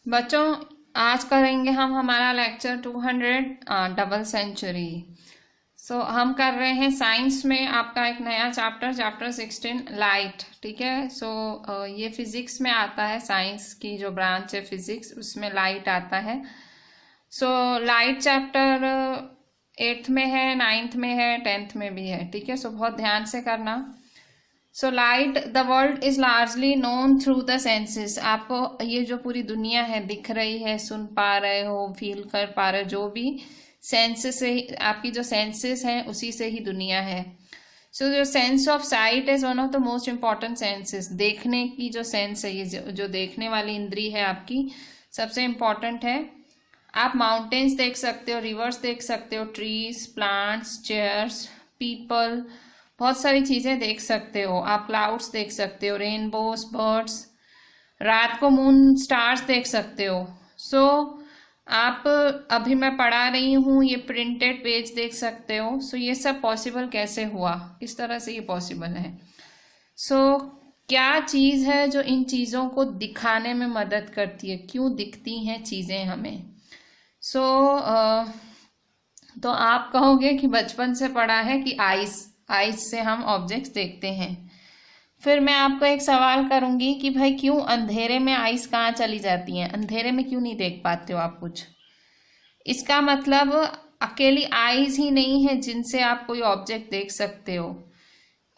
बच्चों, आज करेंगे हम हमारा लेक्चर 200 डबल सेंचुरी। हम कर रहे हैं साइंस में आपका एक नया चैप्टर 16 लाइट। ठीक है। ये फिजिक्स में आता है, साइंस की जो ब्रांच है फिजिक्स उसमें लाइट आता है। लाइट चैप्टर 8th में है, 9th में है, 10th में भी है। ठीक है। बहुत ध्यान से करना। Light, the world is largely known through the senses. आपको ये जो पूरी दुनिया है दिख रही है, सुन पा रहे हो, फील कर पा रहे हो, जो भी सेंसेस से, आपकी जो सेंसेस हैं उसी से ही दुनिया है। जो sense of site is one of the most important senses. देखने की जो सेंस है, ये जो देखने वाली इंद्री है आपकी, सबसे इम्पॉर्टेंट है। आप माउंटेन्स देख सकते हो, रिवर्स देख सकते हो, ट्रीज, प्लांट्स, चेयर्स, पीपल, बहुत सारी चीजें देख सकते हो। आप क्लाउड्स देख सकते हो, रेनबोस, बर्ड्स, रात को मून, स्टार्स देख सकते हो। आप अभी मैं पढ़ा रही हूँ, ये प्रिंटेड पेज देख सकते हो। ये सब पॉसिबल कैसे हुआ, किस तरह से ये पॉसिबल है। क्या चीज है जो इन चीजों को दिखाने में मदद करती है, क्यों दिखती हैं चीजें हमें। तो आप कहोगे कि बचपन से पढ़ा है कि आइस से हम ऑब्जेक्ट्स देखते हैं। फिर मैं आपको एक सवाल करूंगी कि भाई क्यों अंधेरे में आइस कहाँ चली जाती हैं, अंधेरे में क्यों नहीं देख पाते हो आप कुछ। इसका मतलब अकेली आइस ही नहीं है जिनसे आप कोई ऑब्जेक्ट देख सकते हो,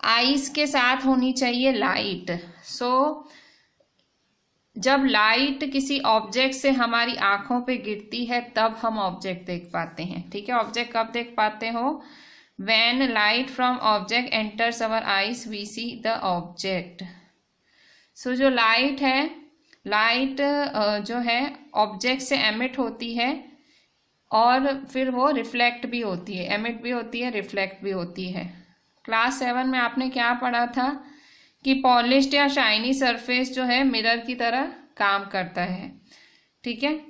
आइस के साथ होनी चाहिए लाइट। जब लाइट किसी ऑब्जेक्ट से हमारी आंखों पे गिरती है तब हम ऑब्जेक्ट देख पाते हैं। ठीक है। ऑब्जेक्ट कब देख पाते हो? When light from object enters our eyes, we see the object. जो लाइट है, लाइट जो है ऑब्जेक्ट से एमिट होती है और फिर वो रिफ्लेक्ट भी होती है, एमिट भी होती है, रिफ्लेक्ट भी होती है। क्लास 7 में आपने क्या पढ़ा था कि पॉलिश्ड या शाइनी सरफेस जो है मिरर की तरह काम करता है। ठीक है।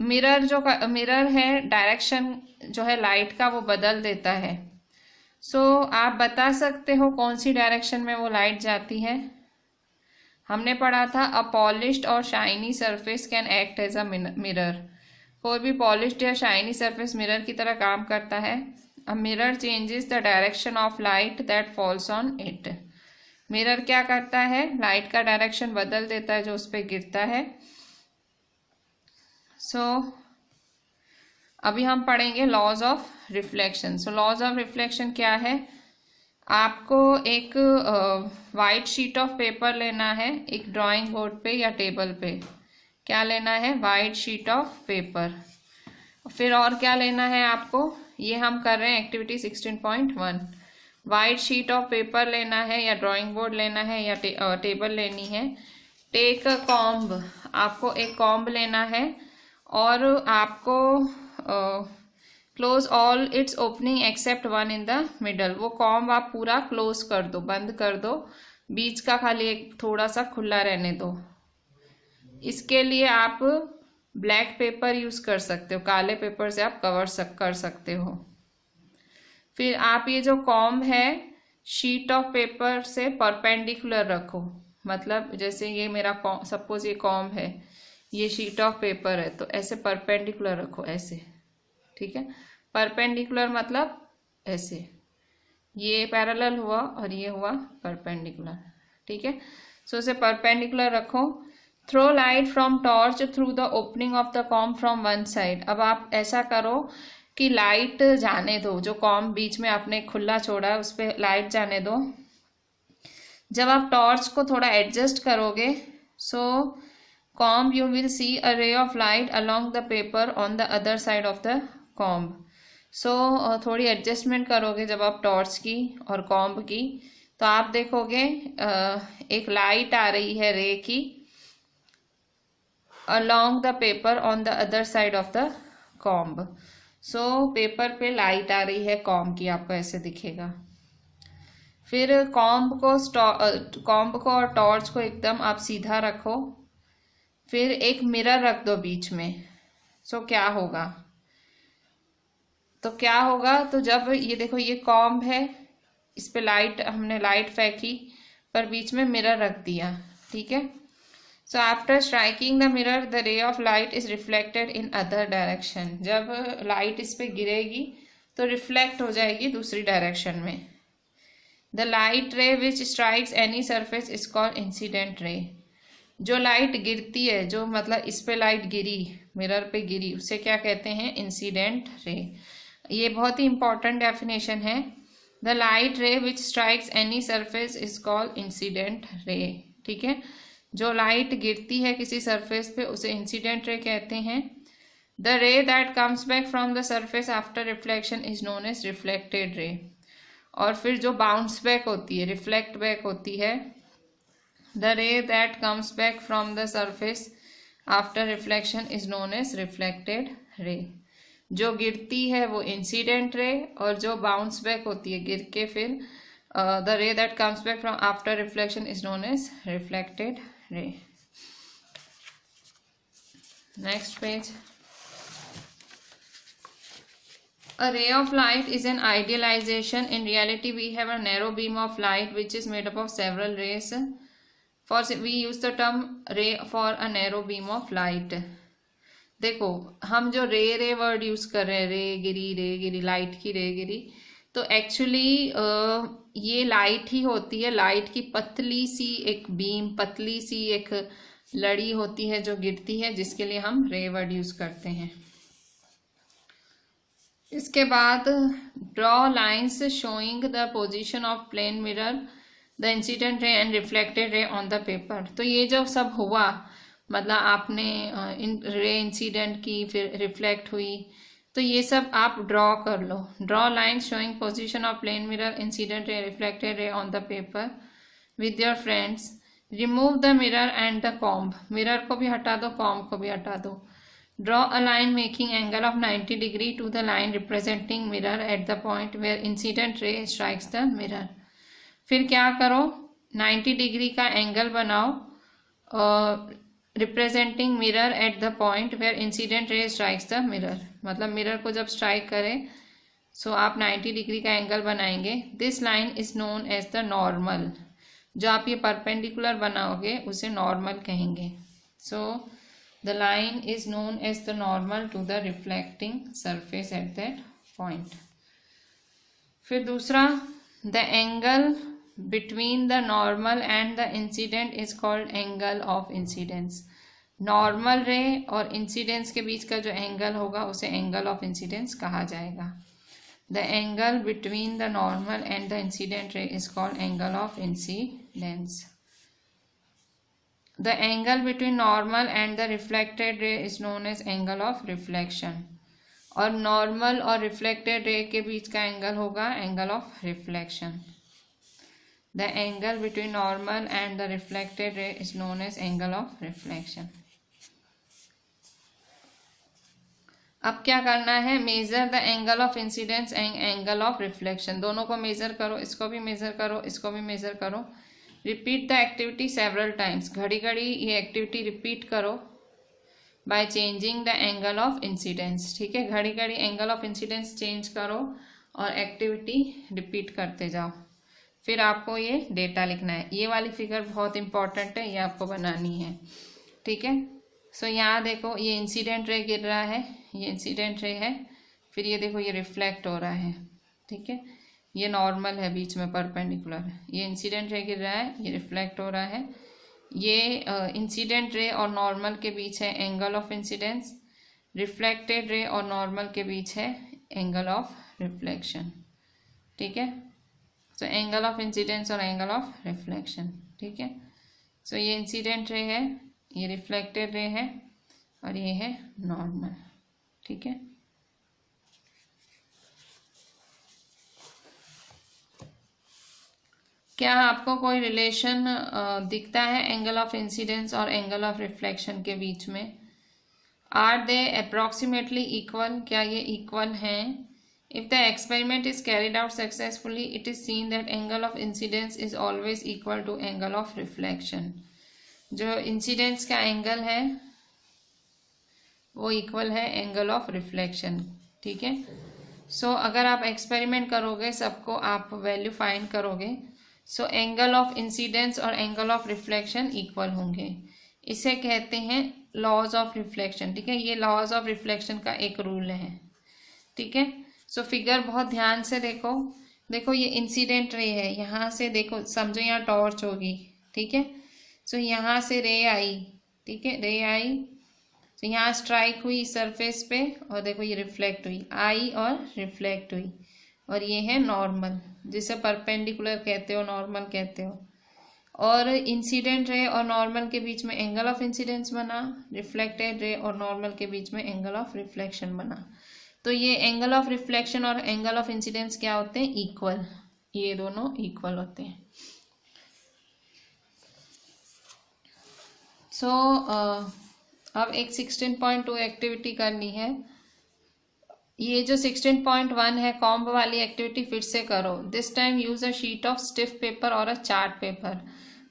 मिरर है, डायरेक्शन जो है लाइट का वो बदल देता है। आप बता सकते हो कौन सी डायरेक्शन में वो लाइट जाती है। हमने पढ़ा था अ पॉलिश्ड और shiny surface can act as a mirror. कोई भी पॉलिश्ड या शाइनी सरफेस मिरर की तरह काम करता है। A mirror changes the direction of light that falls on it. Mirror क्या करता है? लाइट का डायरेक्शन बदल देता है जो उस पर गिरता है। अभी हम पढ़ेंगे laws of reflection. Laws of reflection क्या है? आपको एक वाइट शीट ऑफ पेपर लेना है, एक ड्राइंग बोर्ड पे या टेबल पे। क्या लेना है? White sheet of paper. फिर और क्या लेना है आपको? ये हम कर रहे हैं activity 16.1। White sheet of paper लेना है या ड्राइंग बोर्ड लेना है या टेबल लेनी है। टेक अ कॉम्ब, आपको एक कॉम्ब लेना है और आपको close all it's opening except one in the middle. वो कॉम्ब आप पूरा क्लोज कर दो, बंद कर दो, बीच का खाली एक थोड़ा सा खुला रहने दो। इसके लिए आप ब्लैक पेपर यूज कर सकते हो, काले पेपर से आप कर सकते हो। फिर आप ये जो कॉम्ब है शीट ऑफ पेपर से परपेंडिकुलर रखो। मतलब जैसे ये मेरा सपोज ये कॉम्ब है, ये शीट ऑफ पेपर है, तो ऐसे परपेंडिकुलर रखो, ऐसे। ठीक है। परपेंडिकुलर मतलब ऐसे, ये पैरेलल हुआ और ये हुआ परपेंडिकुलर। ठीक है। इसे परपेंडिकुलर रखो। Throw light from torch through the opening of the comb from one side. अब आप ऐसा करो कि लाइट जाने दो, जो कॉम्ब बीच में आपने खुला छोड़ा है उस पर लाइट जाने दो। जब आप टॉर्च को थोड़ा एडजस्ट करोगे, comb you will see a ray of light along the paper on the other side of the comb. थोड़ी एडजस्टमेंट करोगे जब आप टॉर्च की और कॉम्ब की, तो आप देखोगे एक लाइट आ रही है रे की along the paper on the other side of the comb. Paper पे लाइट आ रही है कॉम्ब की, आपको ऐसे दिखेगा। फिर कॉम्ब को और टॉर्च को एकदम आप सीधा रखो। फिर एक मिरर रख दो बीच में। क्या होगा? तो जब ये देखो ये कॉम्ब है, इस पे हमने लाइट फेंकी, पर बीच में मिरर रख दिया। ठीक है। So after striking the mirror the ray of light is reflected in other direction. जब लाइट इस पे गिरेगी तो रिफ्लेक्ट हो जाएगी दूसरी डायरेक्शन में। द लाइट रे विच strikes any surface is called incident ray. जो लाइट गिरती है, जो मतलब इस पे लाइट गिरी, मिरर पे गिरी, उसे क्या कहते हैं? Incident ray. ये बहुत ही इंपॉर्टेंट डेफिनेशन है। द लाइट रे विच strikes any surface is called incident ray. ठीक है, जो लाइट गिरती है किसी सरफेस पे उसे इंसिडेंट रे कहते हैं। The ray that comes back from the surface after reflection is known as reflected ray. और फिर जो बाउंस बैक होती है, रिफ्लेक्ट बैक होती है, the ray that comes back from the surface after reflection is known as reflected ray. जो गिरती है वो इंसिडेंट रे, और जो बाउंस बैक होती है गिर के फिर the ray that comes back from after reflection is known as reflected ray. Next page. A ray of light is an idealization. In reality, we have a narrow beam of light which is made up of several rays. For we use the term ray for a narrow beam of light. देखो, हम जो रे word use कर रहे हैं, रे गिरी, light की रे गिरी, तो एक्चुअली ये लाइट ही होती है। लाइट की पतली सी एक बीम, पतली सी एक लड़ी होती है जो गिरती है, जिसके लिए हम रे वर्ड यूज करते हैं। इसके बाद draw lines showing the position of plane mirror, the incident ray and reflected ray on the paper. तो ये जो सब हुआ, मतलब आपने रे इंसिडेंट की, फिर रिफ्लेक्ट हुई, तो ये सब आप ड्रॉ कर लो। Draw lines showing position of plane mirror, incident ray, reflected ray on the paper with your friends. Remove the mirror and the comb. Mirror को भी हटा दो, कॉम्ब को भी हटा दो। Draw a line making angle of 90 degree to the line representing mirror at the point where incident ray strikes the mirror. फिर क्या करो? 90 डिग्री का एंगल बनाओ representing mirror at the point where incident ray strikes the mirror. मतलब mirror को जब strike करे सो आप 90 डिग्री का एंगल बनाएंगे। This line is known as the normal. जो आप ये परपेंडिकुलर बनाओगे उसे नॉर्मल कहेंगे। सो the line is known as the normal to the reflecting surface at that point. फिर दूसरा, the angle between the normal and the incident is called angle of incidence. Normal रे और इंसिडेंस के बीच का जो एंगल होगा उसे एंगल ऑफ इंसिडेंस कहा जाएगा। The angle between the normal and the incident ray is called angle of incidence. The angle between normal and the reflected ray is known as angle of reflection. और normal और reflected ray के बीच का angle होगा angle of reflection. The angle between normal and the reflected ray is known as angle of reflection. अब क्या करना है? Measure the angle of incidence and angle of reflection. दोनों को मेजर करो, इसको भी मेजर करो, इसको भी मेजर करो। Repeat the activity several times. घड़ी घड़ी ये एक्टिविटी रिपीट करो by changing the angle of incidence. ठीक है, घड़ी घड़ी एंगल ऑफ इंसिडेंस चेंज करो और एक्टिविटी रिपीट करते जाओ। फिर आपको ये डेटा लिखना है। ये वाली फिगर बहुत इंपॉर्टेंट है, ये आपको बनानी है। ठीक है, सो यहाँ देखो ये इंसिडेंट रे गिर रहा है, ये इंसिडेंट रे है, फिर ये देखो ये रिफ्लेक्ट हो रहा है। ठीक है, ये नॉर्मल है बीच में परपेंडिकुलर, ये इंसिडेंट रे गिर रहा है, ये रिफ्लेक्ट हो रहा है। ये इंसिडेंट रे और नॉर्मल के बीच है angle of incidence, reflected ray और नॉर्मल के बीच है एंगल ऑफ रिफ्लेक्शन। ठीक है, सो एंगल ऑफ इंसिडेंस और एंगल ऑफ रिफ्लेक्शन। ठीक है, सो ये इंसिडेंट रे है, ये रिफ्लेक्टेड रे है और ये है नॉर्मल। ठीक है, क्या आपको कोई रिलेशन दिखता है एंगल ऑफ इंसिडेंस और एंगल ऑफ रिफ्लेक्शन के बीच में? Are they approximately equal? क्या ये इक्वल हैं? If the experiment is carried out successfully it is seen that angle of incidence is always equal to angle of reflection. जो incidence का angle है वो इक्वल है एंगल ऑफ रिफ्लेक्शन। ठीक है, सो अगर आप एक्सपेरिमेंट करोगे, सबको आप वैल्यू फाइंड करोगे, सो एंगल ऑफ इंसिडेंस और एंगल ऑफ रिफ्लेक्शन इक्वल होंगे। इसे कहते हैं लॉज ऑफ रिफ्लेक्शन, ठीक है। ये लॉज ऑफ रिफ्लेक्शन का एक रूल है, ठीक है। सो फिगर बहुत ध्यान से देखो। देखो ये इंसिडेंट रे है, यहाँ से देखो, समझो यहाँ टॉर्च होगी, ठीक है। सो यहाँ से रे आई, ठीक है, रे आई, तो यहाँ स्ट्राइक हुई सरफेस पे और देखो ये रिफ्लेक्ट हुई, आई और रिफ्लेक्ट हुई, और ये है नॉर्मल, जिसे परपेंडिकुलर कहते हो, नॉर्मल कहते हो। और इंसिडेंट रे और नॉर्मल के बीच में एंगल ऑफ इंसिडेंस बना, रिफ्लेक्टेड रे और नॉर्मल के बीच में एंगल ऑफ रिफ्लेक्शन बना। तो ये एंगल ऑफ रिफ्लेक्शन और एंगल ऑफ इंसिडेंस क्या होते हैं? इक्वल, ये दोनों इक्वल होते हैं। सो अब एक 16.2 एक्टिविटी करनी है। ये जो 16.1 है कॉम्ब वाली एक्टिविटी फिर से करो। This time use a sheet of stiff paper और अ चार्ट पेपर।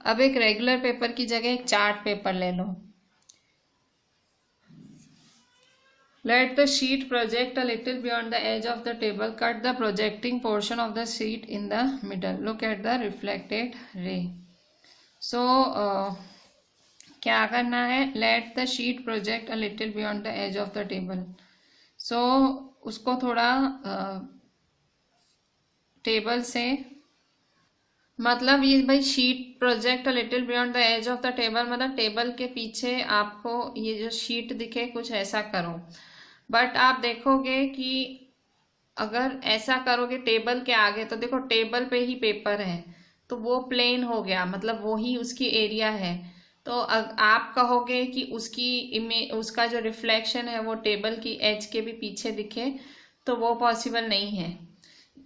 अब एक रेगुलर पेपर की जगह एक चार्ट पेपर ले लो। Let the sheet project a little beyond the edge of the table. Cut the projecting portion of the sheet in the middle. Look at the reflected ray. So क्या करना है? Let the sheet project a little beyond the edge of the table. So उसको थोड़ा table से, मतलब ये भाई sheet project little beyond the edge of the table, मतलब टेबल के पीछे आपको ये जो शीट दिखे कुछ ऐसा करो। बट आप देखोगे कि अगर ऐसा करोगे टेबल के आगे, तो देखो टेबल पे ही पेपर है तो वो प्लेन हो गया, मतलब वो ही उसकी एरिया है। तो आप कहोगे कि उसका जो रिफ्लेक्शन है वो टेबल की एज के भी पीछे दिखे, तो वो पॉसिबल नहीं है।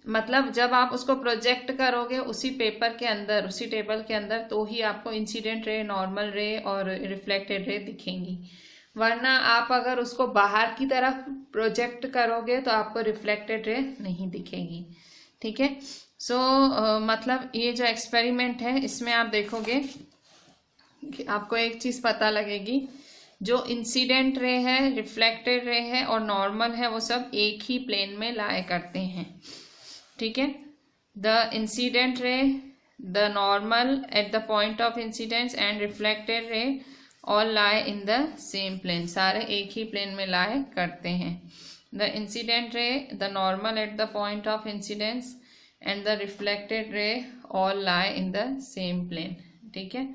मतलब जब आप उसको प्रोजेक्ट करोगे उसी पेपर के अंदर, उसी टेबल के अंदर, तो ही आपको इंसिडेंट रे, नॉर्मल रे और रिफ्लेक्टेड रे दिखेंगी। वरना आप अगर उसको बाहर की तरफ प्रोजेक्ट करोगे तो आपको रिफ्लेक्टेड रे नहीं दिखेगी, ठीक है। सो मतलब ये जो एक्सपेरिमेंट है इसमें आप देखोगे कि आपको एक चीज पता लगेगी, जो इंसिडेंट रे है, रिफ्लेक्टेड रे है और नॉर्मल है, वो सब एक ही प्लेन में लाया करते हैं, ठीक है। The incident ray, the normal at the point of incidence and reflected ray all lie in the same plane, सारे एक ही प्लेन में लाए करते हैं। The incident ray, the normal at the point of incidence and the reflected ray all lie in the same plane, ठीक है।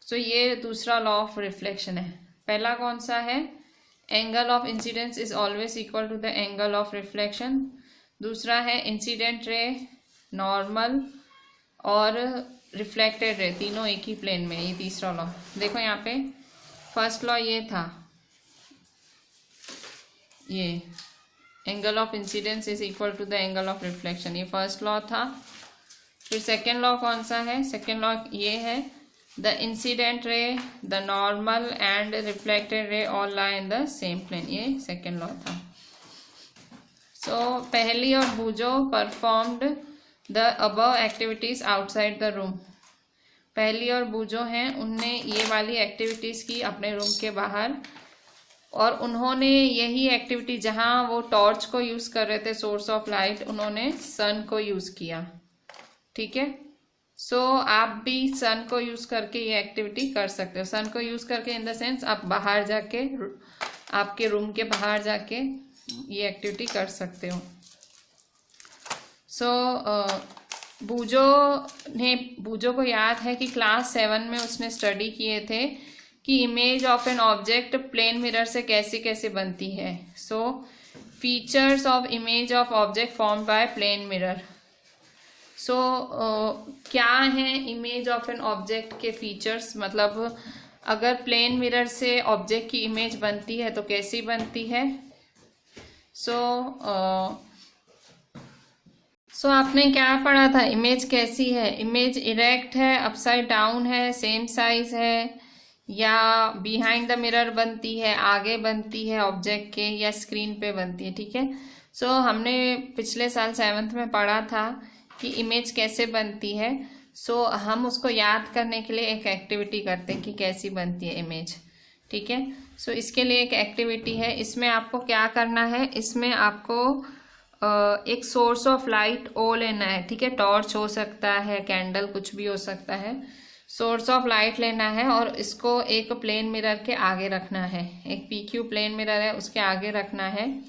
सो ये दूसरा लॉ ऑफ रिफ्लेक्शन है। पहला कौन सा है? Angle of incidence is always equal to the angle of reflection. दूसरा है इंसिडेंट रे, नॉर्मल और रिफ्लेक्टेड रे तीनों एक ही प्लेन में, ये तीसरा लॉ। देखो यहाँ पे फर्स्ट लॉ ये था, ये angle of incidence is equal to the angle of reflection, ये फर्स्ट लॉ था। फिर सेकेंड लॉ कौन सा है? सेकेंड लॉ ये है, the incident ray, the normal and reflected ray all lie in the same plane, ये सेकेंड लॉ था। सो पहली और Boojho performed the above activities outside the room. Paheli और बूजो हैं, उनने ये वाली एक्टिविटीज की अपने रूम के बाहर, और उन्होंने यही एक्टिविटी, जहां वो टॉर्च को यूज कर रहे थे सोर्स ऑफ लाइट, उन्होंने सन को यूज किया, ठीक है। सो आप भी सन को यूज करके ये एक्टिविटी कर सकते हो। सन को यूज करके इन द सेंस आप बाहर जाके, आपके रूम के बाहर जाके ये एक्टिविटी कर सकते हो। सो बूजो को याद है कि क्लास 7 में उसने स्टडी किए थे कि image of an object plane mirror से कैसे कैसे बनती है। So features of image of object form by plane mirror. So क्या है इमेज ऑफ एन ऑब्जेक्ट के फीचर्स, मतलब अगर प्लेन मिरर से ऑब्जेक्ट की इमेज बनती है तो कैसी बनती है। सो आपने क्या पढ़ा था? इमेज कैसी है? इमेज इरेक्ट है, अपसाइड डाउन है, सेम साइज है, या बिहाइंड द मिरर बनती है, आगे बनती है ऑब्जेक्ट के, या स्क्रीन पे बनती है, ठीक है। सो हमने पिछले साल 7th में पढ़ा था कि इमेज कैसे बनती है। सो हम उसको याद करने के लिए एक एक्टिविटी करते हैं कि कैसी बनती है इमेज, ठीक है। सो इसके लिए एक एक्टिविटी है, इसमें आपको क्या करना है, इसमें आपको एक सोर्स ऑफ लाइट ओ लेना है, ठीक है। टॉर्च हो सकता है, कैंडल, कुछ भी हो सकता है। सोर्स ऑफ लाइट लेना है और इसको एक प्लेन मिरर के आगे रखना है, एक PQ प्लेन मिरर है उसके आगे रखना है।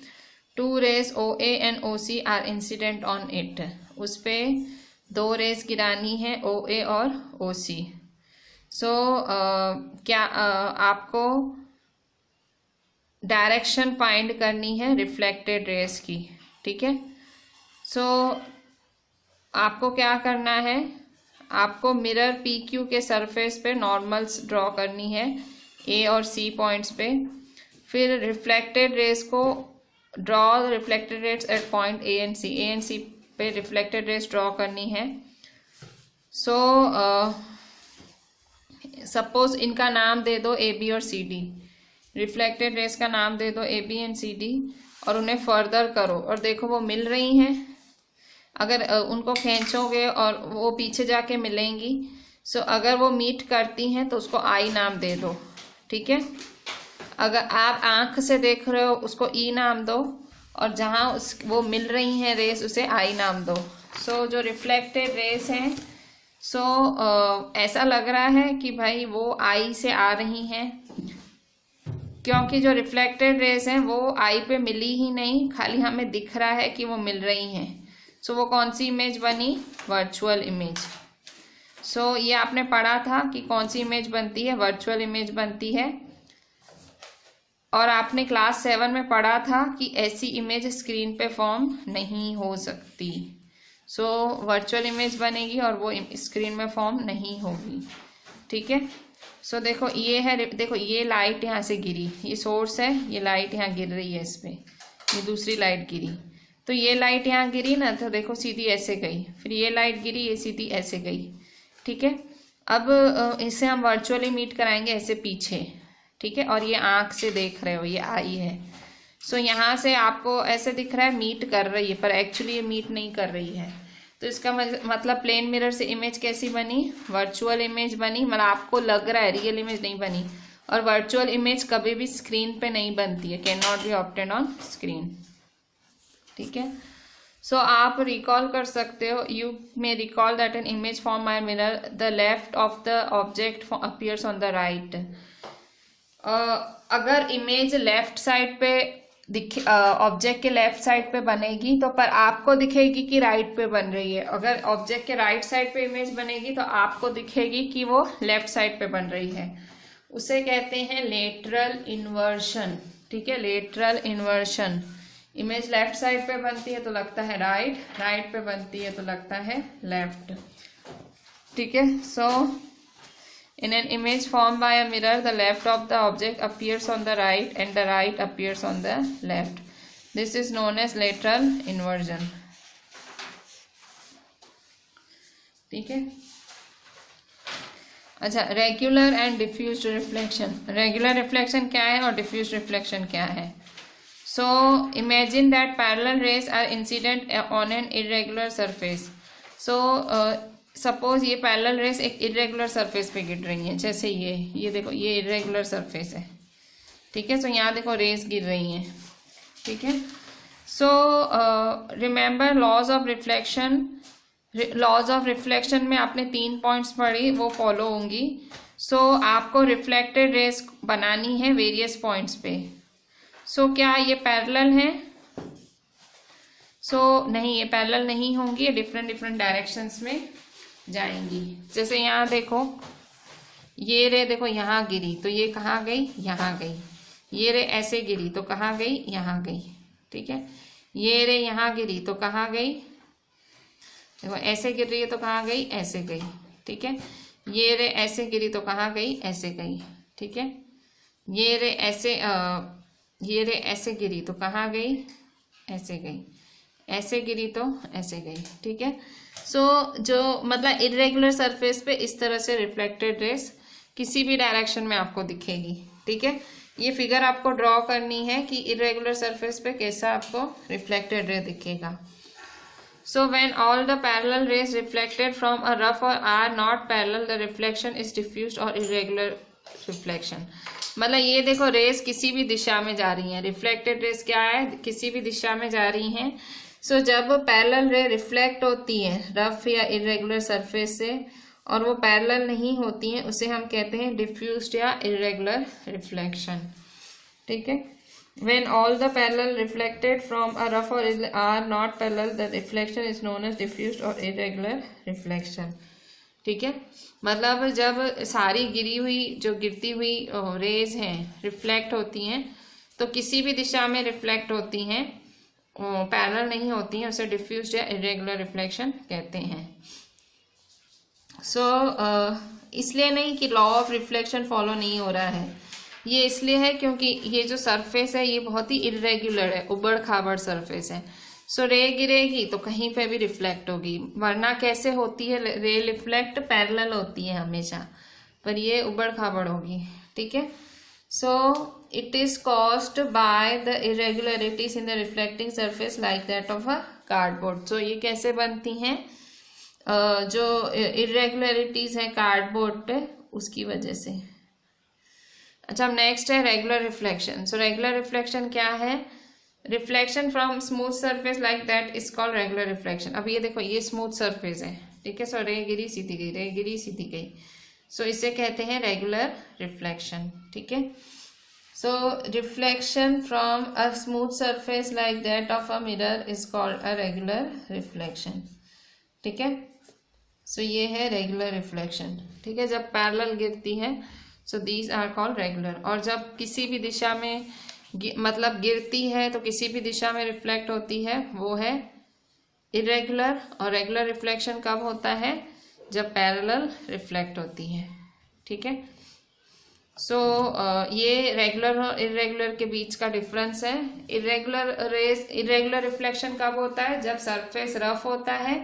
2 rays OA and OC are incident on it, उस पर 2 रेज गिरानी है OA और OC। सो आपको डायरेक्शन फाइंड करनी है रिफ्लेक्टेड रेज की, ठीक है। सो आपको क्या करना है, आपको मिरर PQ के सरफेस पे नॉर्मल्स ड्रॉ करनी है A और C पॉइंट्स पे। फिर रिफ्लेक्टेड रेज को draw reflected rays at point A and C पे रिफ्लेक्टेड रेज ड्रॉ करनी है। सो सपोज इनका नाम दे दो AB और CD, रिफ्लेक्टेड रेज का नाम दे दो AB एंड CD और उन्हें फर्दर करो और देखो वो मिल रही हैं। अगर उनको खींचोगे और वो पीछे जाके मिलेंगी, सो अगर वो मीट करती हैं तो उसको I नाम दे दो, ठीक है। अगर आप आंख से देख रहे हो उसको E नाम दो और जहाँ वो मिल रही हैं रेस उसे I नाम दो। सो जो रिफ्लेक्टेड रेस हैं, सो ऐसा लग रहा है कि भाई वो I से आ रही हैं, क्योंकि जो रिफ्लेक्टेड रेस हैं वो I पे मिली ही नहीं, खाली हमें दिख रहा है कि वो मिल रही हैं। सो वो कौन सी इमेज बनी, वर्चुअल इमेज। सो ये आपने पढ़ा था कि कौन सी इमेज बनती है, वर्चुअल इमेज बनती है। और आपने क्लास 7 में पढ़ा था कि ऐसी इमेज स्क्रीन पे फॉर्म नहीं हो सकती। सो वर्चुअल इमेज बनेगी और वो स्क्रीन में फॉर्म नहीं होगी, ठीक है। सो देखो ये है, देखो ये लाइट यहाँ से गिरी, ये सोर्स है, ये लाइट यहाँ गिर रही है, इस पे ये दूसरी लाइट गिरी, तो ये लाइट यहाँ गिरी ना, तो देखो सीधी ऐसे गई, फिर ये लाइट गिरी, ये सीधी ऐसे गई, ठीक है। अब इसे हम वर्चुअली मीट कराएंगे ऐसे पीछे, ठीक है। और ये आंख से देख रहे हो, ये आई है। सो यहाँ से आपको ऐसे दिख रहा है मीट कर रही है, पर एक्चुअली ये मीट नहीं कर रही है। तो इसका मतलब प्लेन मिरर से इमेज कैसी बनी, वर्चुअल इमेज बनी, मतलब आपको लग रहा है, रियल इमेज नहीं बनी। और वर्चुअल इमेज कभी भी स्क्रीन पे नहीं बनती है, can not be obtained on screen, ठीक है। सो आप रिकॉल कर सकते हो, you may recall that an image form by mirror, the left of the object appears on the right. अगर इमेज लेफ्ट साइड पे ऑब्जेक्ट के लेफ्ट साइड पे बनेगी तो पर आपको दिखेगी कि राइट पे बन रही है। अगर ऑब्जेक्ट के राइट साइड पे इमेज बनेगी तो आपको दिखेगी कि वो लेफ्ट साइड पे बन रही है। उसे कहते हैं लेटरल इन्वर्शन, ठीक है, lateral inversion. Image left side पे बनती है तो लगता है राइट, राइट पे बनती है तो लगता है लेफ्ट, ठीक है। सो in an image formed by a mirror, the left of the object appears on the right and the right appears on the left. This is known as lateral inversion, ठीक है। अच्छा, regular and diffused reflection. Regular reflection क्या है और diffused reflection क्या है? So imagine that parallel rays are incident on an irregular surface. So suppose ये parallel rays एक इरेगुलर सरफेस पे गिर रही हैं, जैसे ये देखो, ये इरेगुलर सरफेस है, ठीक है। सो यहाँ देखो रेस गिर रही हैं, ठीक है। So remember laws of reflection. Laws of reflection में आपने 3 पॉइंट्स पढ़ी, वो फॉलो होंगी। सो आपको रिफ्लेक्टेड रेस बनानी है वेरियस पॉइंट्स पे। सो क्या ये पैरेलल है? सो नहीं, ये पैरेलल नहीं होंगी, ये डिफरेंट डिफरेंट डायरेक्शंस में जाएंगी। जैसे यहाँ देखो, ये रे देखो यहाँ गिरी तो ये कहाँ गई, यहाँ गई। ये रे ऐसे गिरी तो कहाँ गई, यहाँ गई, ठीक है। ये रे यहाँ गिरी तो कहाँ गई, देखो ऐसे गिर रही है तो कहाँ गई, ऐसे गई, ठीक है। ये रे ऐसे गिरी तो कहाँ गई, ऐसे गई, ठीक है। ये रे ऐसे गिरी तो कहाँ गई, ऐसे गई। ऐसे गिरी तो ऐसे गई, ठीक है। सो जो मतलब इरेगुलर सरफेस पे इस तरह से रिफ्लेक्टेड रेस किसी भी डायरेक्शन में आपको दिखेगी, ठीक है। ये फिगर आपको ड्रॉ करनी है कि इरेगुलर सरफेस पे कैसा आपको रिफ्लेक्टेड रे दिखेगा। So when all the parallel rays reflected from a rough और are not parallel, the reflection is diffused और इरेगुलर रिफ्लेक्शन। मतलब ये देखो रेस किसी भी दिशा में जा रही हैं, रिफ्लेक्टेड रेस क्या है, किसी भी दिशा में जा रही हैं। सो जब पैरेलल रे रिफ्लेक्ट होती है रफ या इरेगुलर सरफेस से और वो पैरेलल नहीं होती हैं, उसे हम कहते हैं डिफ्यूज्ड या इरेगुलर रिफ्लेक्शन। ठीक है, when all the parallel reflected from a rough or are not parallel, the reflection is known as diffused or irregular reflection। ठीक है, मतलब जब सारी गिरी हुई जो गिरती हुई रेज हैं रिफ्लेक्ट होती हैं तो किसी भी दिशा में रिफ्लेक्ट होती हैं, पैरेलल नहीं होती हैं, उसे डिफ्यूज्ड या इरेगुलर रिफ्लेक्शन कहते हैं। इसलिए नहीं कि लॉ ऑफ रिफ्लेक्शन फॉलो नहीं हो रहा है, ये इसलिए है क्योंकि ये जो सरफेस है ये बहुत ही इरेगुलर है, उबड़ खाबड़ सरफेस है। रे गिरेगी तो कहीं पे भी रिफ्लेक्ट होगी, वरना कैसे होती है रे रिफ्लेक्ट, पैरेलल होती है हमेशा, पर ये उबड़ खाबड़ होगी। ठीक है, it is caused by the irregularities in the reflecting surface like that of a cardboard. ये कैसे बनती हैं, जो इरेगुलरिटीज है कार्डबोर्ड पे उसकी वजह से। अच्छा, अब नेक्स्ट है रेगुलर रिफ्लेक्शन। रेगुलर रिफ्लेक्शन क्या है, reflection from smooth surface like that is called regular reflection. अब ये देखो, ये स्मूथ सरफेस है, ठीक है, रे गिरी सीधी गई, रे गिरी सीधी गई, इसे कहते हैं रेगुलर रिफ्लेक्शन। ठीक है, reflection from a smooth surface like that of a mirror is called a regular reflection. ठीक है, ये है रेगुलर रिफ्लेक्शन। ठीक है, जब पैरेलल गिरती है दीज आर कॉल्ड रेगुलर, और जब किसी भी दिशा में मतलब गिरती है तो किसी भी दिशा में रिफ्लेक्ट होती है वो है इरेगुलर। और रेगुलर रिफ्लेक्शन कब होता है, जब पैरेलल रिफ्लेक्ट होती है। ठीक है, ये रेगुलर और इरेगुलर के बीच का डिफरेंस है। इरेगुलर रिफ्लेक्शन कब होता है, जब सरफेस रफ होता है।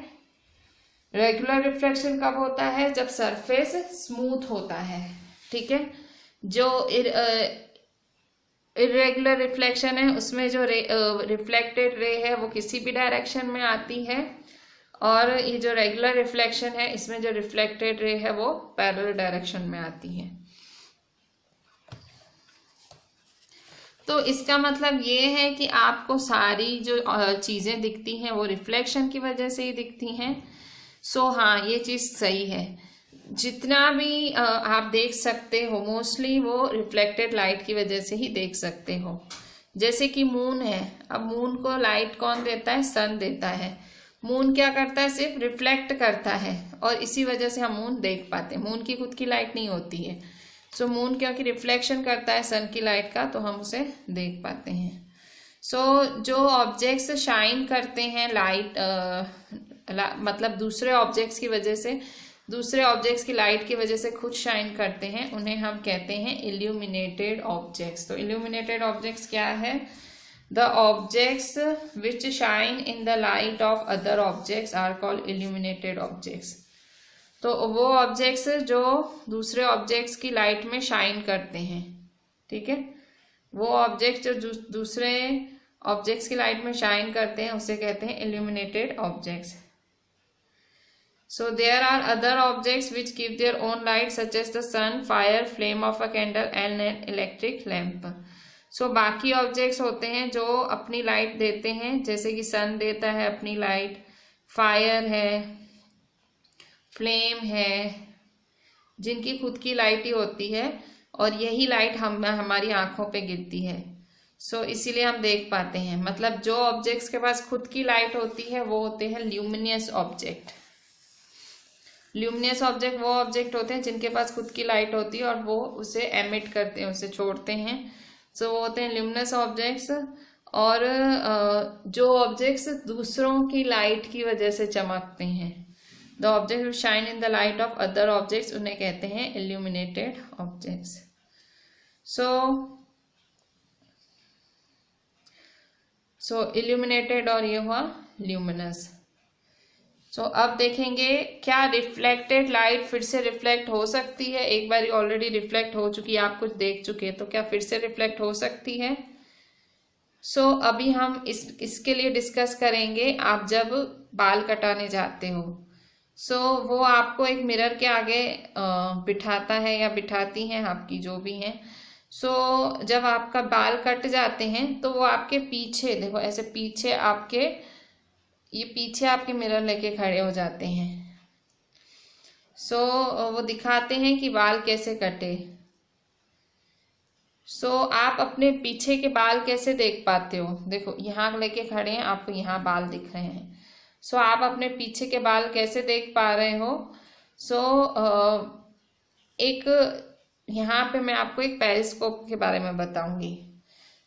रेगुलर रिफ्लेक्शन कब होता है, जब सरफेस स्मूथ होता है। ठीक है, जो इरेगुलर रिफ्लेक्शन है उसमें जो रिफ्लेक्टेड रे है वो किसी भी डायरेक्शन में आती है, और ये जो रेगुलर रिफ्लेक्शन है इसमें जो रिफ्लेक्टेड रे है वो पैरेलल डायरेक्शन में आती है। तो इसका मतलब ये है कि आपको सारी जो चीजें दिखती हैं वो रिफ्लेक्शन की वजह से ही दिखती हैं। हाँ, ये चीज सही है, जितना भी आप देख सकते हो मोस्टली वो रिफ्लेक्टेड लाइट की वजह से ही देख सकते हो। जैसे कि मून है, अब मून को लाइट कौन देता है, सन देता है। मून क्या करता है, सिर्फ रिफ्लेक्ट करता है, और इसी वजह से हम मून देख पाते हैं। मून की खुद की लाइट नहीं होती है, मून क्योंकि रिफ्लेक्शन करता है सन की लाइट का, तो हम उसे देख पाते हैं। जो ऑब्जेक्ट्स शाइन करते हैं लाइट मतलब दूसरे ऑब्जेक्ट्स की वजह से, दूसरे ऑब्जेक्ट्स की लाइट की वजह से खुद शाइन करते हैं, उन्हें हम कहते हैं इल्यूमिनेटेड ऑब्जेक्ट्स। तो इल्यूमिनेटेड ऑब्जेक्ट्स क्या है, the objects which shine in the light of other objects are called illuminated objects. तो वो ऑब्जेक्ट्स जो दूसरे ऑब्जेक्ट्स की लाइट में शाइन करते हैं। ठीक है, वो ऑब्जेक्ट्स जो दूसरे ऑब्जेक्ट्स की लाइट में शाइन करते हैं उसे कहते हैं illuminated objects. There are other objects which give their own light such as the sun, fire, flame of a candle and an electric lamp. बाकी ऑब्जेक्ट्स होते हैं जो अपनी लाइट देते हैं, जैसे कि सन देता है अपनी लाइट, फायर है, फ्लेम है, जिनकी खुद की लाइट ही होती है, और यही लाइट हमारी आंखों पे गिरती है। इसीलिए हम देख पाते हैं। मतलब जो ऑब्जेक्ट्स के पास खुद की लाइट होती है वो होते हैं ल्यूमिनियस ऑब्जेक्ट। ल्यूमिनियस ऑब्जेक्ट वो ऑब्जेक्ट होते हैं जिनके पास खुद की लाइट होती है और वो उसे एमिट करते हैं, उसे छोड़ते हैं। वो होते हैं ल्यूमिनस ऑब्जेक्ट्स। और जो ऑब्जेक्ट्स दूसरों की लाइट की वजह से चमकते हैं, the object shine in the light of other objects, उन्हें कहते हैं इल्यूमिनेटेड ऑब्जेक्ट्स। इल्यूमिनेटेड और ये हुआ ल्यूमिनस। अब देखेंगे क्या रिफ्लेक्टेड लाइट फिर से रिफ्लेक्ट हो सकती है। एक बार ऑलरेडी रिफ्लेक्ट हो चुकी है, आप कुछ देख चुके हैं, तो क्या फिर से रिफ्लेक्ट हो सकती है। अभी हम इसके लिए डिस्कस करेंगे। आप जब बाल कटाने जाते हो, वो आपको एक मिरर के आगे बिठाता है या बिठाती हैं, आपकी जो भी हैं। जब आपका बाल कट जाते हैं तो वो आपके पीछे, देखो ऐसे पीछे आपके मिरर लेके खड़े हो जाते हैं। सो वो दिखाते हैं कि बाल कैसे कटे। आप अपने पीछे के बाल कैसे देख पाते हो? देखो यहाँ लेके खड़े हैं, आपको यहाँ बाल दिख रहे हैं। आप अपने पीछे के बाल कैसे देख पा रहे हो? एक यहाँ पे मैं आपको एक पेरिस्कोप के बारे में बताऊंगी।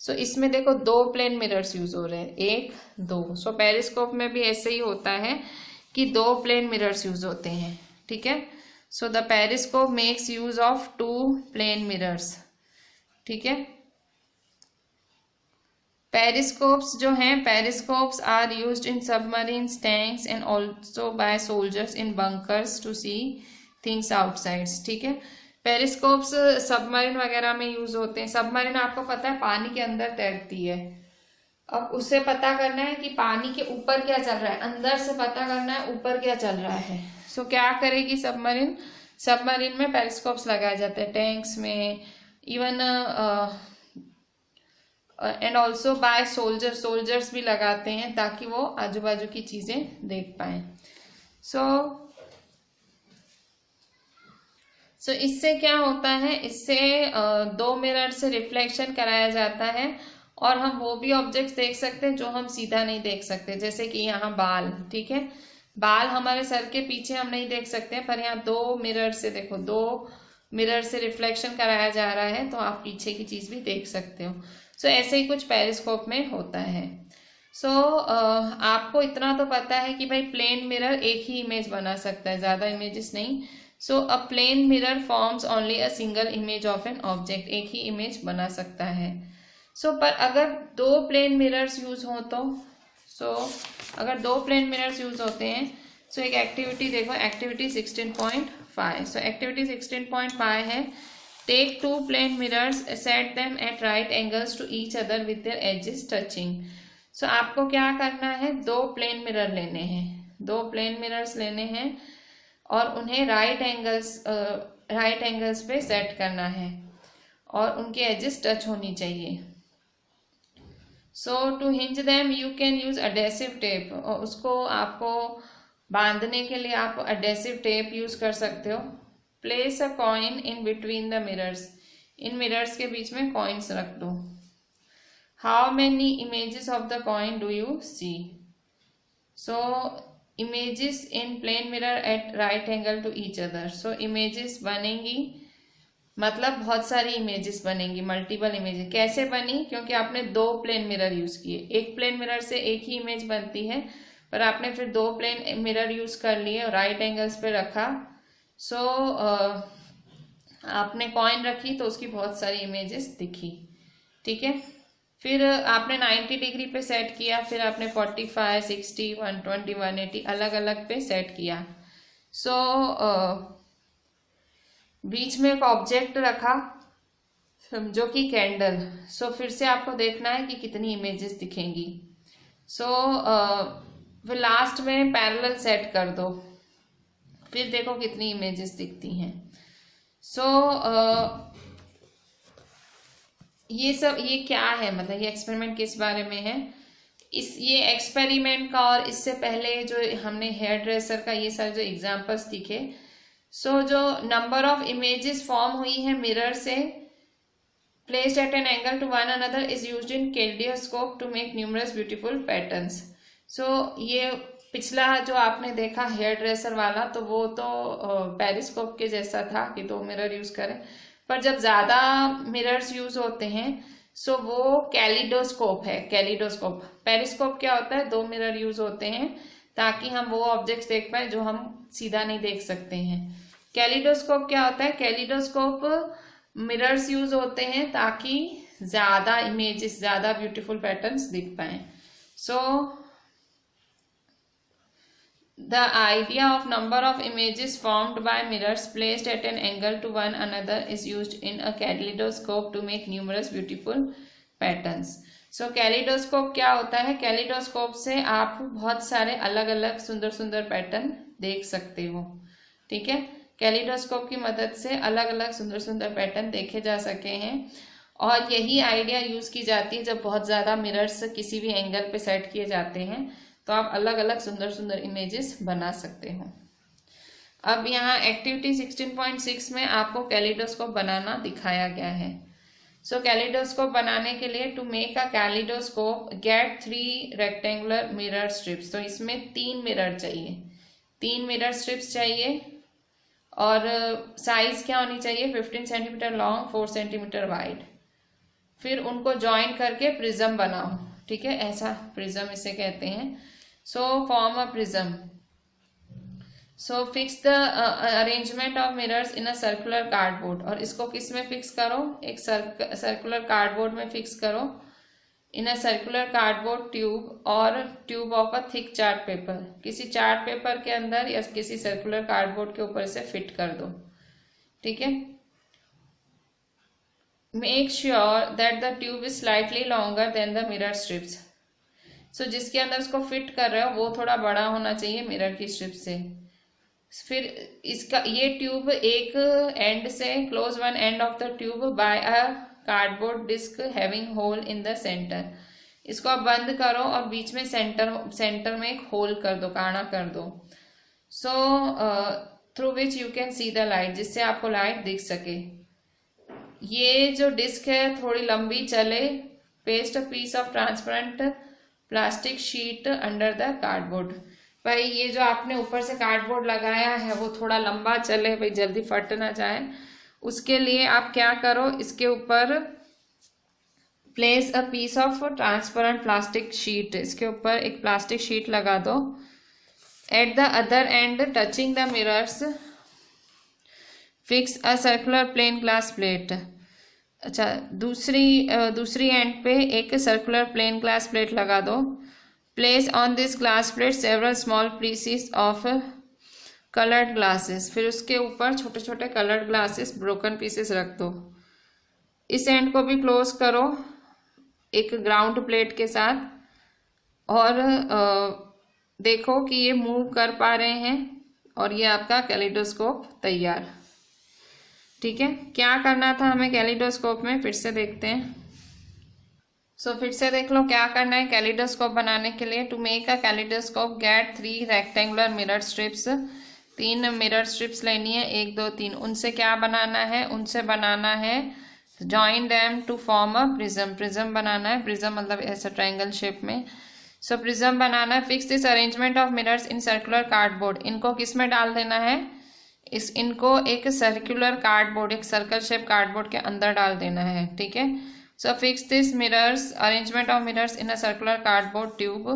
इसमें देखो 2 प्लेन मिरर्स यूज हो रहे हैं, 1 2। पेरिस्कोप में भी ऐसे ही होता है कि 2 प्लेन मिरर्स यूज होते हैं, ठीक है। The periscope makes use of 2 plane mirrors, ठीक है। पेरिस्कोप्स जो हैं, periscopes are used in submarine tanks and also by soldiers in bunkers to see things outside, ठीक है। पेरिस्कोप्स सबमरीन वगैरह में यूज होते हैं। सबमरीन आपको पता है पानी के अंदर तैरती है। अब उससे पता करना है कि पानी के ऊपर क्या चल रहा है, अंदर से पता करना है ऊपर क्या चल रहा है। क्या करेगी सबमरीन? सबमरीन में पेरिस्कोप्स लगाए जाते हैं, टैंक्स में, even and also by soldiers भी लगाते हैं ताकि वो आजू बाजू की चीजें देख पाए। इससे क्या होता है, इससे 2 मिरर से रिफ्लेक्शन कराया जाता है और हम वो भी ऑब्जेक्ट्स देख सकते हैं जो हम सीधा नहीं देख सकते, जैसे कि यहाँ बाल, ठीक है। बाल हमारे सर के पीछे हम नहीं देख सकते, पर यहाँ 2 मिरर से, देखो 2 मिरर से रिफ्लेक्शन कराया जा रहा है तो आप पीछे की चीज भी देख सकते हो। ऐसे ही कुछ पेरिस्कोप में होता है। आपको इतना तो पता है कि भाई प्लेन मिरर एक ही इमेज बना सकता है, ज्यादा इमेजेस नहीं। A plane mirror forms only a single image of an object, एक ही इमेज बना सकता है। पर अगर 2 प्लेन मिरर्स यूज हो तो अगर 2 प्लेन मिरर्स यूज होते हैं, एक एक्टिविटी देखो, एक्टिविटी 16.5। एक्टिविटी 16.5 है, take 2 plane mirrors, set them at right angles to each other with their edges touching. आपको क्या करना है, 2 प्लेन मिरर लेने हैं, 2 प्लेन मिरर्स लेने हैं और उन्हें राइट एंगल्स पे सेट करना है और उनके एजेस टच होनी चाहिए। To hinge them you can use adhesive tape, और उसको आपको बांधने के लिए आप एडेसिव टेप यूज कर सकते हो। Place a coin in between the mirrors, इन मिरर्स के बीच में कॉइन्स रख दो। How many images of the coin do you see? Images in plane mirror at right angle to each other. Images बनेंगी, मतलब बहुत सारी इमेजेस बनेंगी, मल्टीपल इमेजेस। कैसे बनी? क्योंकि आपने 2 प्लेन मिरर यूज किए, एक प्लेन मिरर से एक ही इमेज बनती है, पर आपने फिर 2 प्लेन मिरर यूज कर लिए और राइट एंगल्स पे रखा। आपने कॉइन रखी तो उसकी बहुत सारी इमेजेस दिखी, ठीक है। फिर आपने 90 डिग्री पे सेट किया, फिर आपने 45, 60, 120, 180 अलग अलग पे सेट किया। बीच में एक ऑब्जेक्ट रखा, समझो कि कैंडल। फिर से आपको देखना है कि कितनी इमेजेस दिखेंगी। फिर लास्ट में पैरेलल सेट कर दो, फिर देखो कितनी इमेजेस दिखती हैं। ये क्या है, मतलब ये एक्सपेरिमेंट किस बारे में है? ये एक्सपेरिमेंट का और इससे पहले जो हमने हेयर ड्रेसर का ये सारे जो एग्जांपल्स दिखे, जो नंबर ऑफ इमेजेस फॉर्म हुई है मिरर से placed at an angle to one another is used in kaleidoscope to make numerous beautiful patterns. ये पिछला जो आपने देखा हेयर ड्रेसर वाला, तो वो तो पेरिस्कोप के जैसा था कि 2 मिरर यूज करें, पर जब ज्यादा मिरर्स यूज होते हैं वो कैलिडोस्कोप है। कैलिडोस्कोप, पेरिस्कोप क्या होता है, 2 मिरर यूज होते हैं ताकि हम वो ऑब्जेक्ट्स देख पाए जो हम सीधा नहीं देख सकते हैं। कैलिडोस्कोप क्या होता है, कैलिडोस्कोप मिरर्स यूज होते हैं ताकि ज्यादा इमेजेस, ज्यादा ब्यूटीफुल पैटर्न्स दिख पाए। The idea of number of images formed by mirrors placed at an angle to one another is used in a kaleidoscope to make numerous beautiful patterns. Kaleidoscope क्या होता है, कैलिडोस्कोप से आप बहुत सारे अलग अलग सुंदर सुंदर पैटर्न देख सकते हो, ठीक है। कैलिडोस्कोप की मदद से अलग अलग सुंदर सुंदर पैटर्न देखे जा सके हैं, और यही आइडिया यूज की जाती है जब बहुत ज्यादा मिरर्स किसी भी एंगल पे सेट किए जाते हैं, तो आप अलग अलग सुंदर सुंदर इमेजेस बना सकते हो। अब यहाँ एक्टिविटी 16.6 में आपको कैलिडोस्कोप बनाना दिखाया गया है। सो कैलिडोस्कोप बनाने के लिए to make a kaleidoscope get 3 rectangular mirror strips. तो इसमें 3 मिरर चाहिए, 3 मिरर स्ट्रिप्स चाहिए और साइज क्या होनी चाहिए 15 सेंटीमीटर लॉन्ग 4 सेंटीमीटर वाइड। फिर उनको ज्वाइन करके प्रिज्म बनाओ, ठीक है, ऐसा प्रिज्म इसे कहते हैं। So form a prism. So fix the arrangement of mirrors in a circular cardboard. और इसको किस में फिक्स करो, एक सर्कुलर कार्डबोर्ड में फिक्स करो, इन अ सर्कुलर कार्डबोर्ड ट्यूब और tube of a thick chart paper. किसी चार्ट पेपर के अंदर या किसी सर्कुलर कार्डबोर्ड के ऊपर से फिट कर दो, ठीक है। Make sure that the tube is slightly longer than the mirror strips. So जिसके अंदर उसको फिट कर रहे हो वो थोड़ा बड़ा होना चाहिए मिरर की स्ट्रिप से। फिर इसका ये ट्यूब एक एंड से close one end of the tube by a cardboard disc having hole in the centre. इसको आप बंद करो और बीच में सेंटर में एक होल कर दो, काना कर दो। So through which you can see the light, जिससे आपको लाइट दिख सके। ये जो डिस्क है थोड़ी लंबी चले। Paste a piece of transparent plastic sheet under the cardboard. भाई ये जो आपने ऊपर से कार्डबोर्ड लगाया है वो थोड़ा लंबा चले, भाई जल्दी फट ना जाए, उसके लिए आप क्या करो, इसके ऊपर place a piece of transparent plastic sheet. इसके ऊपर एक प्लास्टिक शीट लगा दो। At the other end touching the mirrors fix a circular plane glass plate. अच्छा, दूसरी एंड पे एक सर्कुलर प्लेन ग्लास प्लेट लगा दो। Place on this glass plate several small pieces of coloured glasses. फिर उसके ऊपर छोटे छोटे कलर्ड ग्लासेस ब्रोकन पीसेस रख दो। इस एंड को भी क्लोज करो एक ग्राउंड प्लेट के साथ और देखो कि ये मूव कर पा रहे हैं और ये आपका कैलिडोस्कोप तैयार, ठीक है। क्या करना था हमें कैलिडोस्कोप में, फिर से देखते हैं। फिर से देख लो क्या करना है कैलिडोस्कोप बनाने के लिए। To make a kaleidoscope get 3 rectangular mirror strips. 3 mirror strips लेनी है, 1 2 3। उनसे क्या बनाना है, उनसे बनाना है join them to form a prism. Prism बनाना है, प्रिज्म मतलब ऐसा ट्रायंगल शेप में। प्रिज्म बनाना है। Fix this arrangement of mirrors in circular cardboard. इनको किस में डाल देना है, इनको एक सर्कुलर कार्डबोर्ड, एक सर्कल शेप कार्डबोर्ड के अंदर डाल देना है, ठीक है। Fix this mirrors arrangement of mirrors in a circular cardboard tube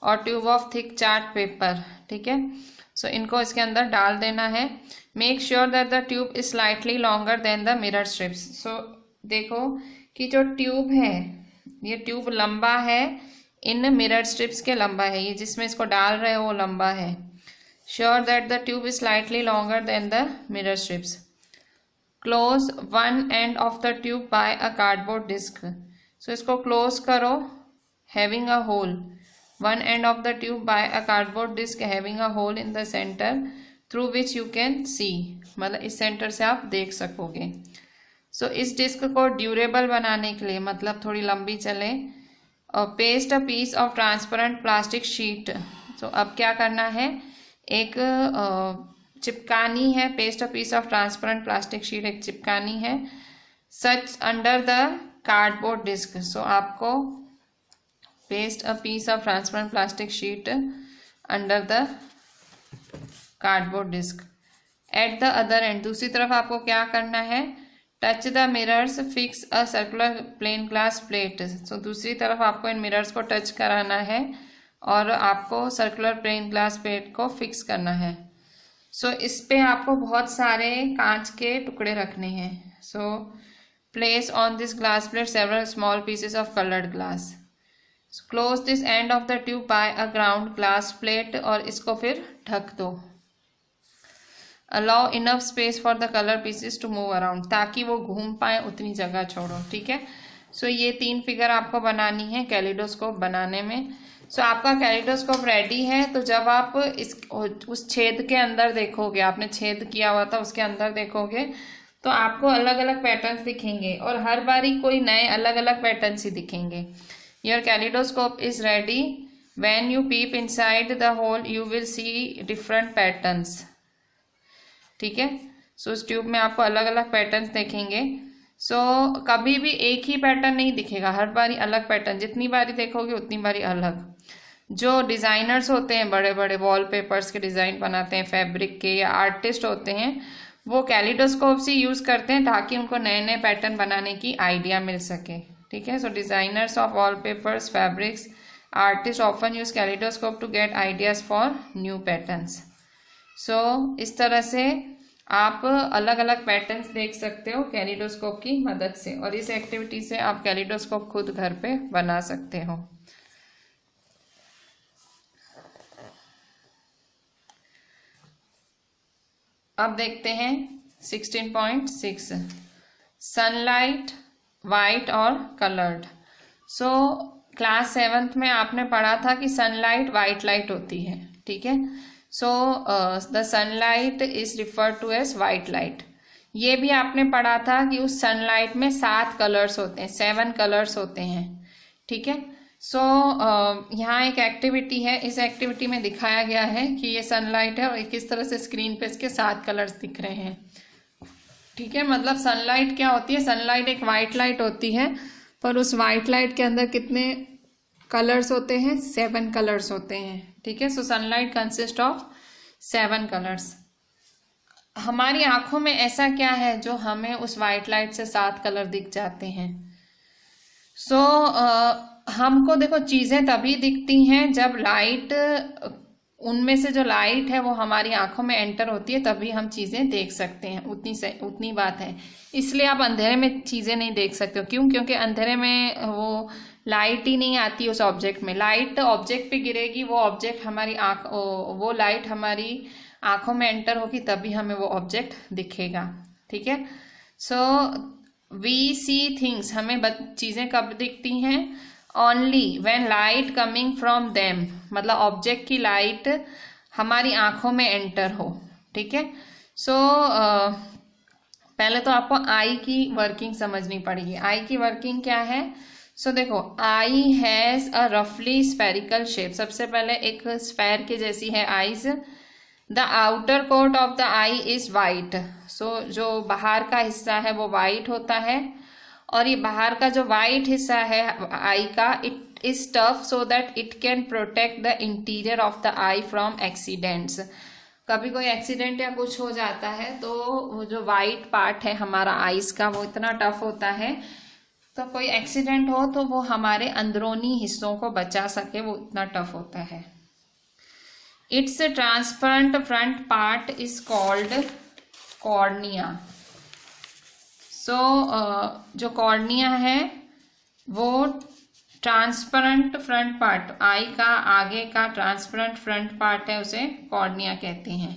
और tube of thick chart paper, ठीक है। इनको इसके अंदर डाल देना है। Make sure that the tube is slightly longer than the mirror strips. देखो कि जो ट्यूब है ये ट्यूब लंबा है, इन मिरर स्ट्रिप्स के लंबा है, ये जिसमें इसको डाल रहे हो वो लंबा है। Sure that the tube is slightly longer than the mirror strips. Close one end of the tube by a cardboard disc. इसको क्लोज करो having a hole, one end of the tube by a cardboard disc having a hole in the centre through which you can see, मतलब इस centre से आप देख सकोगे। इस disc को ड्यूरेबल बनाने के लिए, मतलब थोड़ी लंबी चले, और paste a piece of transparent plastic sheet. अब क्या करना है, एक चिपकानी है, paste a piece of transparent plastic sheet एक चिपकानी है such under the cardboard disc. आपको paste a piece of transparent plastic sheet under the cardboard disc. At the other end, दूसरी तरफ आपको क्या करना है, touch the mirrors fix a circular plane glass plate. दूसरी तरफ आपको इन मिरर्स को टच कराना है और आपको सर्कुलर प्लेन ग्लास प्लेट को फिक्स करना है। इस पे आपको बहुत सारे कांच के टुकड़े रखने हैं। Place on this glass plate several small pieces of coloured glass. Close this end of the tube by a ground glass plate, और इसको फिर ढक दो। Allow enough space for the colour pieces to move around, ताकि वो घूम पाए उतनी जगह छोड़ो, ठीक है। ये 3 फिगर आपको बनानी है कैलिडोस्कोप बनाने में। आपका कैलिडोस्कोप रेडी है। तो जब आप उस छेद के अंदर देखोगे, आपने छेद किया हुआ था उसके अंदर देखोगे, तो आपको अलग अलग पैटर्न्स दिखेंगे और हर बारी कोई नए अलग अलग पैटर्न्स ही दिखेंगे। Your kaleidoscope is ready. When you peep inside the hole you will see different patterns. ठीक है। सो इस ट्यूब में आपको अलग अलग पैटर्न्स देखेंगे। सो कभी भी एक ही पैटर्न नहीं दिखेगा, हर बारी अलग पैटर्न, जितनी बारी देखोगे उतनी बारी अलग। जो डिज़ाइनर्स होते हैं, बड़े बड़े वॉलपेपर्स के डिज़ाइन बनाते हैं, फैब्रिक के, या आर्टिस्ट होते हैं, वो कैलिडोस्कोप से यूज़ करते हैं ताकि उनको नए नए पैटर्न बनाने की आइडिया मिल सके, ठीक है। So designers of wallpapers, fabrics, artist often use kaleidoscope to get ideas for new patterns. So इस तरह से आप अलग अलग पैटर्न्स देख सकते हो कैलिडोस्कोप की मदद से, और इस एक्टिविटी से आप कैलिडोस्कोप खुद घर पे बना सकते हो। अब देखते हैं 16.6 सनलाइट वाइट और कलर्ड। सो क्लास 7th में आपने पढ़ा था कि सनलाइट वाइट लाइट होती है, ठीक है। So the sunlight is referred to as white light. ये भी आपने पढ़ा था कि उस सनलाइट में 7 कलर्स होते हैं, 7 कलर्स होते हैं, ठीक है। सो यहाँ एक एक्टिविटी है, इस एक्टिविटी में दिखाया गया है कि ये सनलाइट है और किस तरह से स्क्रीन पे इसके 7 कलर्स दिख रहे हैं, ठीक है। मतलब सनलाइट क्या होती है, सनलाइट एक वाइट लाइट होती है, पर उस वाइट लाइट के अंदर कितने कलर्स होते हैं, 7 कलर्स होते हैं, ठीक है। सो सनलाइट कंसिस्ट ऑफ 7 कलर्स। हमारी आंखों में ऐसा क्या है जो हमें उस वाइट लाइट से 7 कलर दिख जाते हैं। सो हमको देखो चीजें तभी दिखती हैं जब लाइट, उनमें से जो लाइट है वो हमारी आंखों में एंटर होती है, तभी हम चीजें देख सकते हैं, उतनी बात है। इसलिए आप अंधेरे में चीजें नहीं देख सकते हो। क्यों? क्योंकि अंधेरे में वो लाइट ही नहीं आती उस ऑब्जेक्ट में। लाइट ऑब्जेक्ट पे गिरेगी, वो ऑब्जेक्ट हमारी वो लाइट हमारी आंखों में एंटर होगी, तभी हमें वो ऑब्जेक्ट दिखेगा, ठीक है। सो वी सी थिंग्स, हमें चीजें कब दिखती हैं, only when light coming from them, मतलब ऑब्जेक्ट की लाइट हमारी आंखों में एंटर हो, ठीक है। सो पहले तो आपको आई की वर्किंग समझनी पड़ेगी। आई की वर्किंग क्या है? सो देखो, आई हैज अ रफली स्फेरिकल शेप। सबसे पहले एक स्फेयर के जैसी है eyes. The outer coat of the eye is white. So जो बाहर का हिस्सा है वो वाइट होता है, और ये बाहर का जो वाइट हिस्सा है आई का, it is tough so that it can protect the interior of the I from accidents. कभी कोई एक्सीडेंट या कुछ हो जाता है तो वो जो वाइट पार्ट है हमारा आईज का, वो इतना टफ होता है, तो कोई एक्सीडेंट हो तो वो हमारे अंदरूनी हिस्सों को बचा सके, वो इतना टफ होता है। It's transparent front part is called cornea. सो जो कॉर्निया है वो ट्रांसपेरेंट फ्रंट पार्ट, आई का आगे का ट्रांसपेरेंट फ्रंट पार्ट है, उसे कॉर्निया कहते हैं।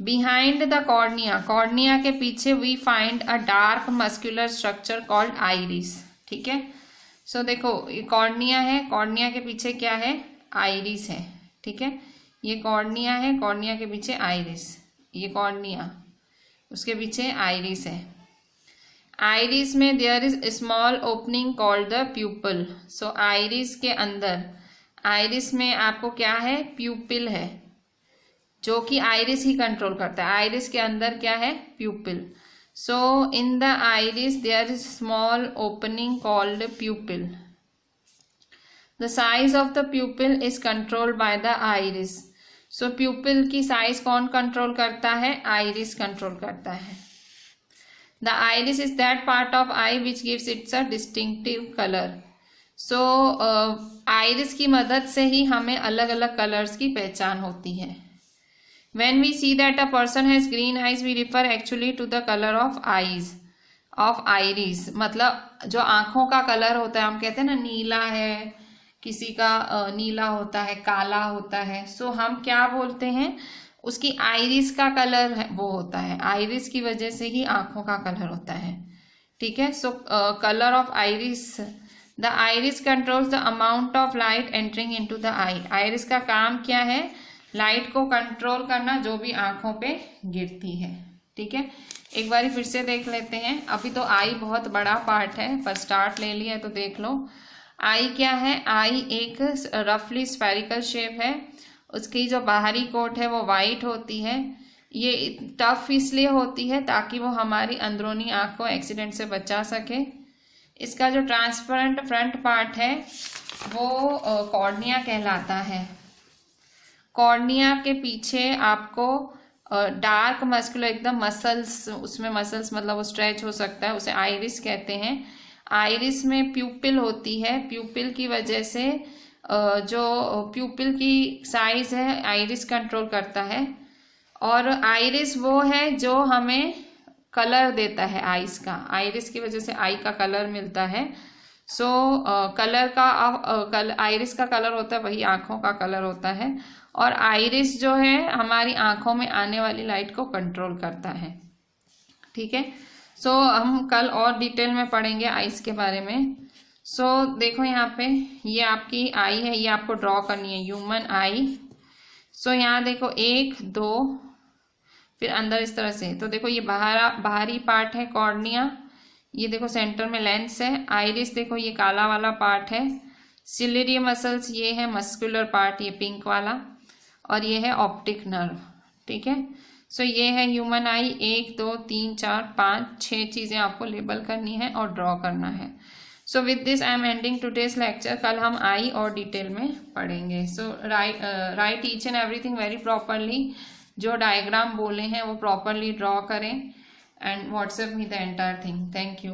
बिहाइंड द कॉर्निया, कॉर्निया के पीछे we find a dark muscular structure called iris, ठीक है। सो देखो, ये कॉर्निया है, कॉर्निया के पीछे क्या है, आइरिस है, ठीक है। ये कॉर्निया है, कॉर्निया के पीछे आइरिस, ये कॉर्निया, उसके पीछे आइरिस है। आइरिस में there is small opening called the pupil. So iris के अंदर, आइरिस में आपको क्या है, प्यूपिल है, जो कि आइरिस ही कंट्रोल करता है। आइरिस के अंदर क्या है, pupil. So in the iris there is small opening called pupil. The size of the pupil is controlled by the iris. So pupil की साइज कौन कंट्रोल करता है, आइरिस कंट्रोल करता है। The iris is that part of I which gives it's a distinctive colour. So iris की मदद से ही हमें अलग अलग कलर्स की पहचान होती है। When we see that a person has green eyes, we refer actually to the color of eyes, of iris. मतलब जो आंखों का कलर होता है, हम कहते हैं ना नीला है, किसी का नीला होता है, काला होता है, सो हम क्या बोलते हैं, उसकी आइरिस का कलर है वो होता है, आइरिस की वजह से ही आंखों का कलर होता है, ठीक है। So colour of iris, the iris controls the amount of light entering into the eye. Iris का काम क्या है, लाइट को कंट्रोल करना जो भी आंखों पे गिरती है, ठीक है। एक बार फिर से देख लेते हैं। अभी तो आई बहुत बड़ा पार्ट है, पर स्टार्ट ले लिया तो देख लो। आई क्या है, आई एक रफली स्फेरिकल शेप है, उसकी जो बाहरी कोट है वो वाइट होती है, ये टफ इसलिए होती है ताकि वो हमारी अंदरूनी आँख को एक्सीडेंट से बचा सके। इसका जो ट्रांसपेरेंट फ्रंट पार्ट है वो कॉर्निया कहलाता है। कॉर्निया के पीछे आपको डार्क मस्कुलर एकदम मसल्स, उसमें मसल्स मतलब वो स्ट्रेच हो सकता है, उसे आइरिस कहते हैं। आइरिस में प्यूपिल होती है, प्यूपिल की वजह से जो प्यूपिल की साइज है आइरिस कंट्रोल करता है। और आइरिस वो है जो हमें कलर देता है आइस का, आइरिस की वजह से आई का कलर मिलता है। सो कलर का आइरिस का कलर होता है वही आँखों का कलर होता है। और आइरिस जो है हमारी आँखों में आने वाली लाइट को कंट्रोल करता है। ठीक है, सो हम कल और डिटेल में पढ़ेंगे आइस के बारे में। सो देखो यहाँ पे ये आपकी आई है, ये आपको ड्रॉ करनी है ह्यूमन आई। सो यहाँ देखो 1 2 फिर अंदर इस तरह से, तो देखो ये बाहरी पार्ट है कॉर्निया, ये देखो सेंटर में लेंस है। आइरिस देखो ये काला वाला पार्ट है। सिलियरी मसल्स ये है मस्कुलर पार्ट, ये पिंक वाला, और ये है ऑप्टिक नर्व। ठीक है, सो ये है ह्यूमन आई। 1 2 3 4 5 6 चीज़ें आपको लेबल करनी है और ड्रॉ करना है। So with this I am ending today's lecture. कल हम आई और डिटेल में पढ़ेंगे। So write each and everything very properly. जो डायग्राम बोले हैं वो प्रॉपरली ड्रॉ करें and WhatsApp me the entire thing. Thank you.